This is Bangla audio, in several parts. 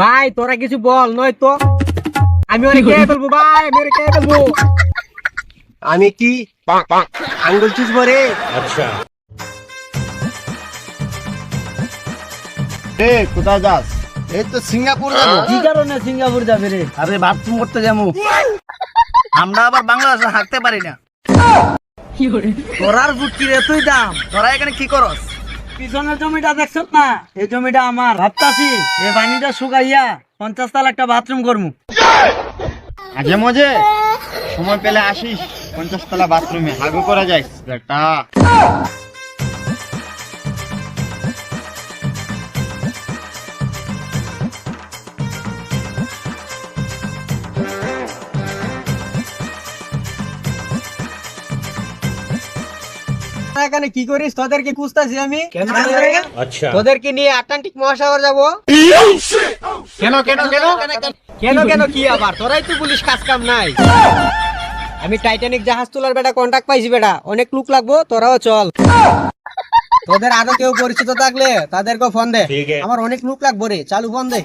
ভাই তোরা কিছু বল নয় তো আমি ওরে কে বলবো ভাই আমি ওরে কে বলবো আমি কি আঙ্গুল চুষবো রে? अच्छा রে কোথায় যাস? এই তো সিঙ্গাপুর যাবো। কি কারণে সিঙ্গাপুর যাবে রে? আরে বাথরুম করতে যাবো। আমরা আবার বাংলাদেশে হাঁটতে পারি না। তোরার বুটকির এতই দাম? তোরা এখানে কি করস? পিছনের জমিটা দেখছ না? এই জমিটা আমার। ভাবতাছি এই পানিটা শুকাইয়া 50 তালা একটা বাথরুম করবো। মাঝে মাঝে সময় পেলে আসিস 50 তলা বাথরুমে হাগু করা যায় বেটা। এখানে কি করিস? তোদেরকে খুঁজতাছি আমি। अच्छा তোদেরকে নিয়ে আটলান্টিক মহাসাগর যাব। কেন কেন কেন? কেন কেন কি আবার? তোরাই তো পুলিশ কাজ কাম নাই। আমি টাইটানিক জাহাজ তোলার বেটা কন্টাক্ট পাইছি বেটা, অনেক লোক লাগবো, তোরাও চল। তোদের আরো কেউ পরিচিত থাকলে তাদেরকে ফোন দে। ঠিক আছে। আমার অনেক লোক লাগবো রে, চালু ফোন দে।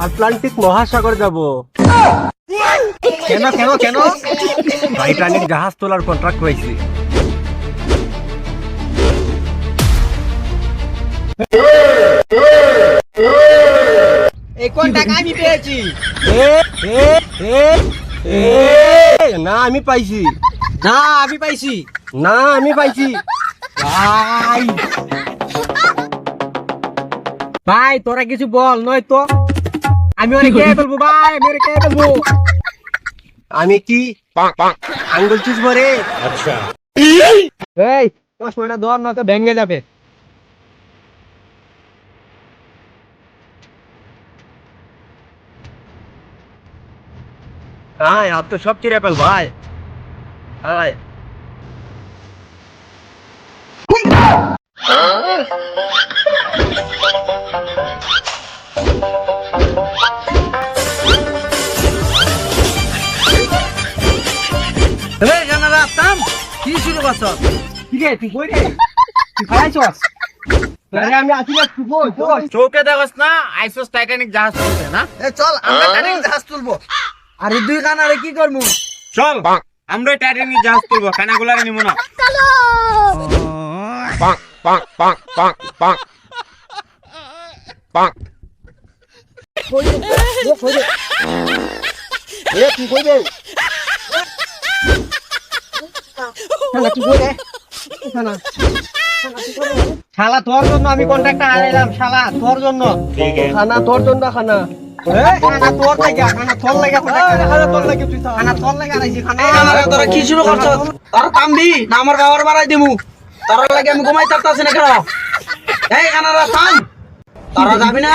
আটলান্টিক মহাসাগর যাব। কেন কেন কেন? টাইটানিক জাহাজ তোলার কন্ট্রাক্ট পাইছি। এই কন্টাক্ট আমি পেয়েছি। না আমি পাইছি। না আমি পাইছি। না আমি পাইছি। ভাই ভাই তোরা কিছু বল নয় তো আমি ওরে কে বলবো ভাই আমি ওরে কে বলবো আমি কি আঙ্গুল চুষবো রে? अच्छा এই চশমাটা ধর না তো ভেঙে যাবে। আয় আপ তো সব চিরে ফেল ভাই। আয় এই জানালা থাম, কি শুরু করছ? ঠিক আছে তুই কই রে? তুই খাইছস? আরে আমি আসি না, তুই কই কই? চৌকে দেখস না আইসোস টাইটানিক জাহাজ তুলতে না? চল আমরা টাইটানিক জাহাজ তুলবো। আরে দুই কানারে কি করমু? চল আমরা টাইটানিক জাহাজ তুলবো, কানাগুলারে নিব না। কই রে? ও কই রে? এ তুই কই রে? শালা তুই কই রে? শালা শালা তোর জন্য আমি কন্ট্রাক্টটা হারাইলাম, শালা তোর জন্য। ठीक है খানা তোর জন্য খানা। খানা তোর লাগা, খানা তোর লাগা, খানা তোর লাগা, তুই খানা তোর লাগা আইছি খানা। তোরা কি শুরু করছস? তোরা থামবি না আমার গাওয়ার বাড়াই দিমু। তোরা লাগে আমি ঘুমাই থাকতাছি না কেন? এই খানারা থাম, তোরা যাবি না।